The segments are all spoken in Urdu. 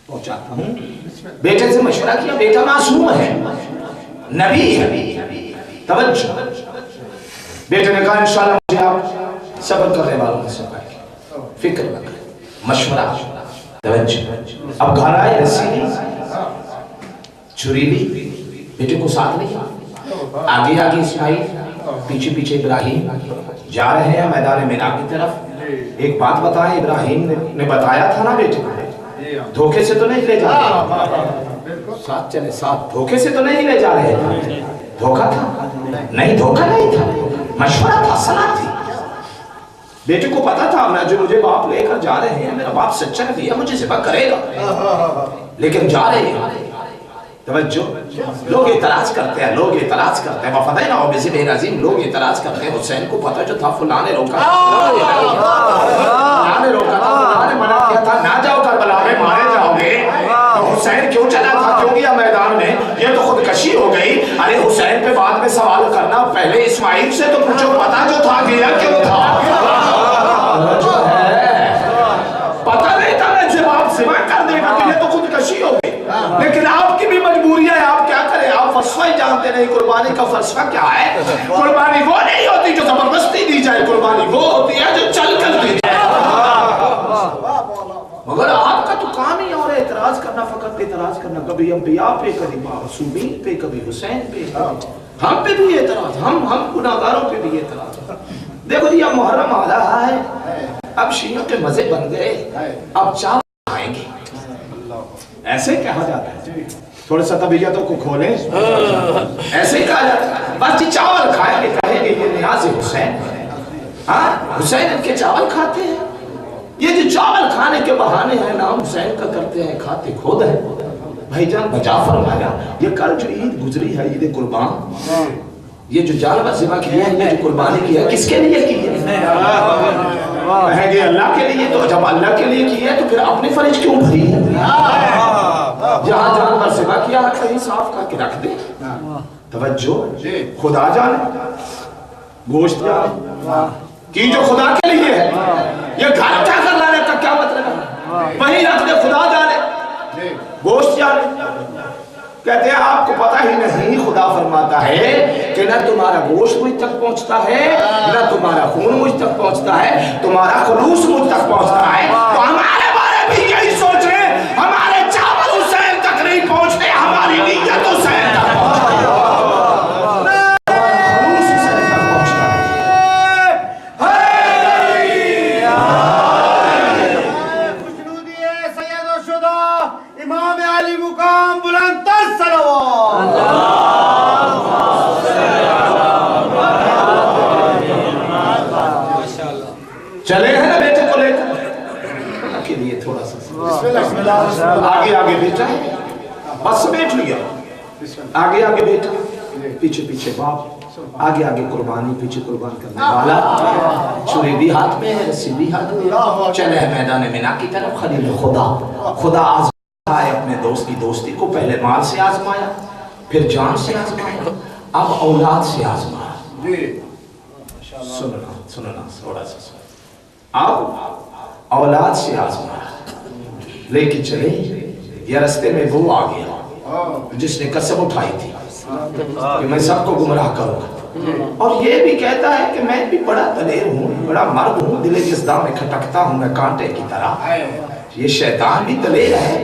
پہنچاتا ہوں. بیٹے سے مشورہ کیا, بیٹا معصوم ہے, نبی ہے. توجہ, بیٹے نے کہا انشاءاللہ مجھے آپ صبر کرنے والوں میں سے پائیں, فکر نہ کریں, مشورہ. توجہ, اب گھر آئے, رسی لی, چھری لی, بیٹے کو ساتھ لیا, آگے آگے اسماعیل, پیچھے پیچھے ابراہیم جا رہے ہیں میدان مینا کی طرف. ایک بات بتائیں, ابراہیم نے بتایا تھا نا بیٹے کو, دھوکے سے تو نہیں لے جا رہے, ساتھ چلے ساتھ, دھوکے سے تو نہیں لے جا رہے, دھوکا تھا نہیں, دھوکا نہیں تھا, مشورہ تھا, صلاح تھی. بیٹے کو پتا تھا نا جو مجھے باپ لے کر جا رہے ہیں, میرا باپ سچا نبی ہے, مجھے ذبح کرے گا, لیکن جا رہے ہیں. توجہ, لوگ اعتراض کرتے ہیں, لوگ اعتراض کرتے ہیں, وفدینا و بذبح عظیم, لوگ اعتراض کرتے ہیں. حسین کو پتا جو تھا, فلاں نے روکا, فلاں نے روکا تھا, فلاں نے منع کیا تھا, نہ جاؤ کربلا میں, مارے جاؤ گے. تو حسین کیوں چلا تھا, کیوں گیا میدان میں, یہ تو خودکشی ہو گئی. ارے حسین پہ بعد میں سوال کرنا, پہلے اسماعیل سے تو پوچھو, پتا جو تھا گیا کیوں تھا. پتا نہیں تھا میں جواب ذبح کر دے گا, کہ یہ تو خودکشی ہو گئی. لیکن آپ کی بھی مجبوری ہے, آپ کیا کریں, آپ فلسفہ ہی جانتے نہیں. قربانی کا فلسفہ کیا ہے؟ قربانی وہ نہیں ہوتی جو زبردستی دی جائے, قربانی وہ ہوتی ہے جو چل کر دی جائے. مگر آپ کا تو کام ہی اور اعتراض کرنا, فقط اعتراض کرنا, کبھی انبیاء پہ, کبھی معصومین پہ, کبھی حسین پہ, ہم پہ بھی اعتراض, ہم گناہگاروں پہ بھی اعتراض. دیکھو جی, اب محرم آ رہا ہے, اب شیعوں کے مزے بن گئے, اب چاول کھائیں گے, ایسے کہا جاتا ہے. تھوڑے سا طبیعتوں کو کھولیں, ایسے ہی کہا جاتا ہے, بس جی چاول کھائیں گے, کہیں گے یہ نیاز حسین ہے. ہاں, حسین ان کے چاول کھاتے ہیں. یہ جو چاول کھانے کے بہانے ہیں, نام حسین کا کرتے ہیں, کھاتے خود ہیں. بھائی جان بجا فرمایا, یہ کل جو عید گزری ہے, عید قربان, یہ جو جانور ذبح کیا ہے, یہ جو قربانی کی ہے, کس کے لیے کی ہے؟ کہیں گے اللہ کے لیے. تو جب اللہ کے لیے کی ہے تو پھر اپنی فرض کیوں بھری ہے؟ جہاں جانور ذبح کیا ہے کہیں صاف کر کے رکھ دے. توجہ, خدا جانے, گوشت جانے کی جو خدا کے لیے ہے, یہ گھر اٹھا کر لانے کا کیا مطلب ہے؟ وہیں رکھ دے, خدا جانے, گوشت جانے. کہتے ہیں آپ کو پتہ ہی نہیں, خدا فرماتا ہے کہ نہ تمہارا گوشت مجھ تک پہنچتا ہے, نہ تمہارا خون مجھ تک پہنچتا ہے, تمہارا خلوص مجھ تک پہنچتا ہے. تو ہمارے بارے بھی یہی سوچ رہے, ہمارے چاول حسین تک نہیں پہنچتے, ہماری نیت حسین تک پہنچتی ہے, خلوص حسین تک پہنچتا ہے. خوشنودی سید الشہداء امام علی مقام بلند تر صلوات. چلے ہیں نا بیٹے کو لے کر کے لیے تھوڑا سا آگے آگے بیٹا, بس بیٹھ لیا, آگے آگے بیٹا, پیچھے پیچھے باپ, آگے آگے قربانی, پیچھے قربان کرنے والا, چھری بھی ہاتھ میں ہے, رسی بھی ہاتھ میں. چلے ہیں میدان مینا کی طرف. خلیل خدا, خدا آزمایا ہے اپنے دوست کی دوستی کو, پہلے مال سے آزمایا, پھر جان سے آزمایا, اب اولاد سے آزمایا. سننا تھوڑا سا, اب اولاد سے آزمایا, لے کے چلے. یہ رستے میں وہ آ گیا جس نے قسم اٹھائی تھی کہ میں سب کو گمراہ کروں گا, اور یہ بھی کہتا ہے کہ میں بھی بڑا دلیر ہوں, بڑا مرد ہوں, دل جزدہ میں کھٹکتا ہوں میں کانٹے کی طرح. یہ شیطان بھی دلیر ہے,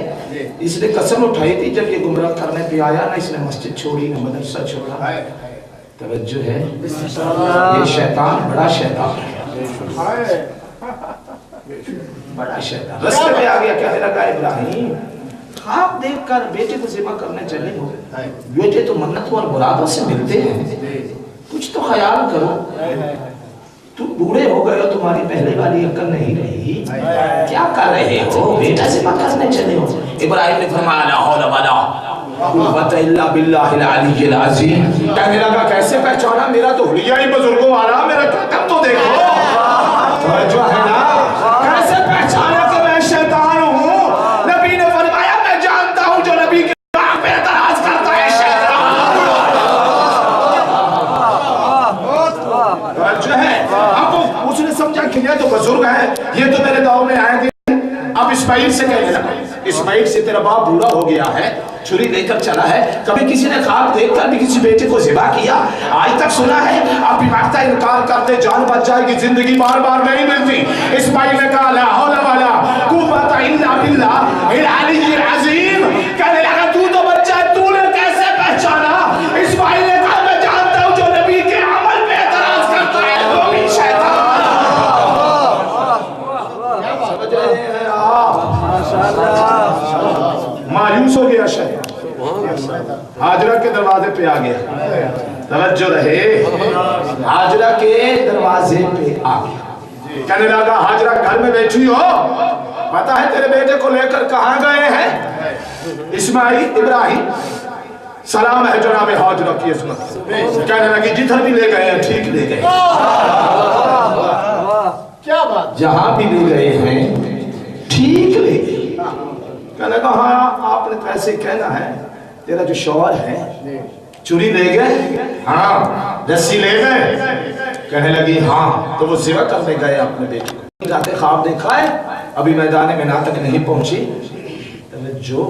اس نے قسم اٹھائی تھی جب یہ گمراہ کرنے پہ آیا, نہ اس نے مسجد چھوڑی, نہ مدرسہ چھوڑا. توجہ ہے, یہ شیطان بڑا شیطان ہے, بڑا شیطان. رستے میں آ گیا, کہنے لگا ابراہیم خواب دیکھ کر بیٹے کو ذبح کرنے چلے ہو, بیٹے تو منتوں اور مرادوں سے ملتے ہیں, کچھ تو خیال کرو. تم بوڑھے ہو گئے ہو, تمہاری پہلے والی عقل نہیں رہی, کیا کر رہے ہو, بیٹا ذبح کرنے چلے ہو. ابراہیم نے فرمایا لا حول ولا قوت الا باللہ العلی العظیم. کہنے لگا کیسے پہچانا, میرا تو حلیہ ہی بزرگوں والا, میرا کتب تو دیکھو. توجہ ہے نا, کیسے پہچانا کہ میں شیطان ہوں. نبی نے فرمایا میں جانتا ہوں جو نبی کے باغ پہ اعتراض کرتا ہے شیطان. توجہ ہے, اب اس نے سمجھا کہ یہ تو بزرگ ہے, یہ تو میرے دور میں آئے گے, اب اسماعیل سے کہنے لگا اسماعیل سے تیرا باپ بوڑھا ہو گیا ہے, چھری لے کر چلا ہے, کبھی کسی نے خواب دیکھ کر بھی کسی بیٹے کو ذبح کیا آج تک سنا ہے؟ اب بھی مانگتا انکار کرتے جان بچ جائے گی, زندگی بار بار نہیں ملتی. اسماعیل نے کہا لا حول ولا قوت الا باللہ العلی العظیم. کہنے لگا تو تو بچہ ہے, تو نے کیسے پہچانا؟ اسماعیل نے کہا میں جانتا ہوں جو نبی کے عمل پہ اعتراض کرتا ہے وہ بھی شیطان. سمجھ رہے ہیں آپ؟ مایوس ہو گیا شیطان, ہاجرہ کے دروازے پہ آ گیا. توجہ رہے, ہاجرہ کے دروازے پہ آ گیا. کہنے لگا ہاجرہ گھر میں بیٹھی ہو, پتا ہے تیرے بیٹے کو لے کر کہاں گئے ہیں؟ اسماعیل ابراہیم سلام ہے جناب ہاجرہ کی عظمت. کہنے لگی جدھر بھی لے گئے ہیں ٹھیک لے گئے, کیا بات, جہاں بھی لے گئے ہیں ٹھیک لے گئے. کہنے لگا ہاں آپ نے تو ایسے کہنا ہے, تیرا جو شوہر ہے چوری لے گئے؟ ہاں. رسی لے گئے؟ کہنے لگی ہاں. تو وہ ذبح کرنے گئے اپنے بیٹے کو, جاتے خواب دیکھا ہے, ابھی میدان مینا تک نہیں پہنچی. جو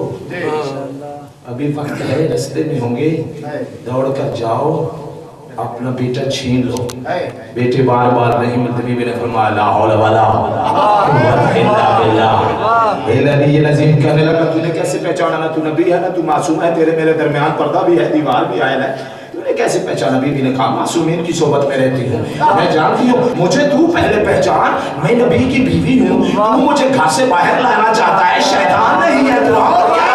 ابھی وقت ہے, رستے میں ہوں گے, دوڑ کر جاؤ اپنا بیٹا چھین لو. بیٹے بار بار نہیں ملتے, بیوی نے فرمایا لا حول ولا قوت الا باللہ العلی العظیم. کہنے لگا تو نے کیسے پہچانا؟ نہ تو نبی ہے نہ تو معصوم ہے, تیرے میرے درمیان پردہ بھی ہے, دیوار بھی آئل ہے, تو نے کیسے پہچانا؟ بیوی نے کہا معصومین کی صحبت میں رہتی ہوں, میں جانتی ہوں. مجھے تو پہلے پہچان, میں نبی کی بیوی ہوں, تو مجھے گھر سے باہر لانا چاہتا ہے, شیطان نہیں ہے تو اور کیا؟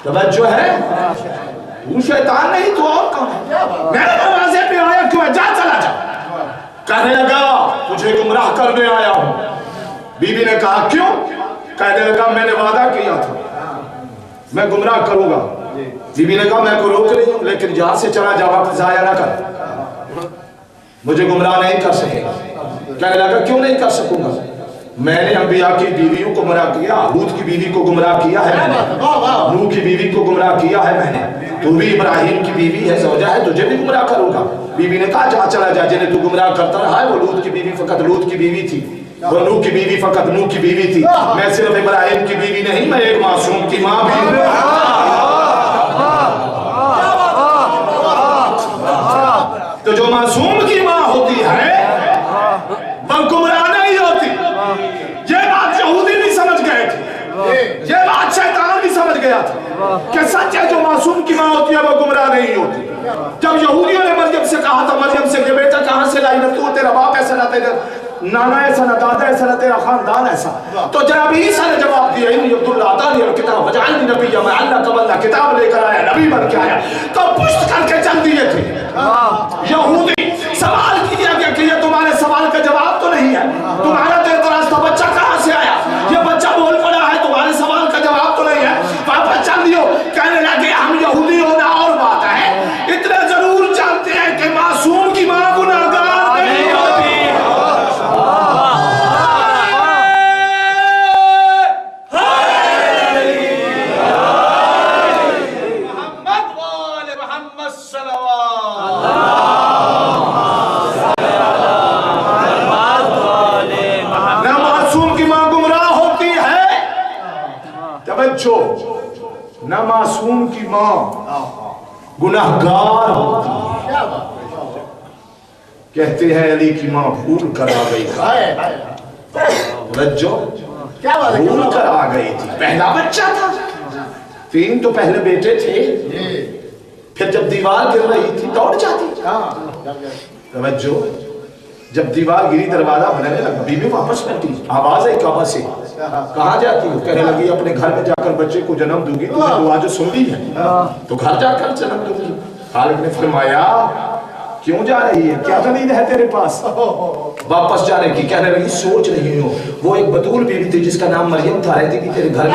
توجہ ہے, وہ شیطان نہیں تو اور کون ہے؟ میں دروازے پہ آیا کیوں ہے؟ جا چلا جا. کہنے لگا تجھے گمراہ کرنے آیا ہوں. بیوی نے کہا کیوں؟ کہنے لگا میں نے وعدہ کیا تھا میں گمراہ کروں گا. بیوی نے کہا میں کو روک رہی ہوں, لیکن جہاں سے چلا جا وقت ضائع نہ کر, مجھے گمراہ نہیں کر سکے گا. کہنے لگا کیوں نہیں کر سکوں گا؟ میں نے انبیاء کی بیویوں کو گمراہ کیا, ہود کی بیوی کو گمراہ کیا ہے میں نے, نوح کی بیوی کو گمراہ کیا ہے میں نے, تو بھی ابراہیم کی بیوی ہے, زوجہ ہے, تجھے بھی گمراہ کروں گا. بیوی نے کہا جہاں چلا جا, جنہیں تو گمراہ کرتا رہا ہے وہ لوط کی بیوی فقط لوط کی بیوی تھی, وہ نوح کی بیوی فقط نوح کی بیوی تھی. میں صرف ابراہیم کی بیوی نہیں, میں ایک معصوم کی ماں بھی ہوں. تو جو معصوم کی ماں ہوتی ہے وہ گمراہ نہیں ہوتی. یہ بات یہودی بھی سمجھ گئے تھے, یہ بات شیطان بھی سمجھ گیا تھا کہ سچ ہے جو معصوم کی ماں ہوتی ہے وہ گمراہ نہیں ہوتی. جب یہودیوں نے مریم سے کہا تھا مریم سے کہ بیٹا کہاں سے لائی, نہ تو تیرا باپ ایسا نہ تیرا نانا ایسا نہ دادا ایسا نہ تیرا خاندان ایسا, تو جناب عیسیٰ نے جواب دیا انی عبداللہ عطانی الکتاب وجعلنی نبیا, میں اللہ کا بندہ کتاب لے کر آیا, نبی بن کے آیا. تو پشت کر کے چل دیے تھے یہودی. سوال کیا گیا کہ یہ تمہارے سوال کا جواب تو نہیں ہے, تمہارا تو اعتراض تھا بچہ کہاں سے آیا, یہ بچہ بول پڑا ہے, تمہارے سوال کا جواب تو نہیں ہے, واپس چل دیو. کہنے لگے ہم یہودی ہونا اور بات ہے, اتنا ضرور جانتے ہیں کہ معصوم کی ماں گناہگار نہیں ہوتی. محمد وآل محمد صلوات. نہ معصوم کی ماں گناہگار ہوتی ہے. کہتے ہیں علی کی ماں بھول کر آ گئی تھی, بھول کر آ گئی تھی, پہلا بچہ تھا, 3 تو پہلے بیٹے تھے, پھر جب دیوار گر رہی تھی دوڑ جاتی. توجہ, جب دیوار گری دروازہ بننے لگا, بیوی واپس پلٹی, آواز ہے کعبہ سے, کہاں جاتی ہو؟ کہنے لگی اپنے گھر میں جا کر بچے کو جنم دوں گی, تم نے دعا جو سن لی ہے تو گھر جا کر جنم دوں گی. خالق نے فرمایا کیوں جا رہی ہے, کیا دلیل ہے تیرے پاس واپس جانے کی؟ کہنے لگی سوچ رہی ہوں, وہ ایک بطول بیوی تھی جس کا نام مریم تھا, رہتی تھی تیرے گھر میں,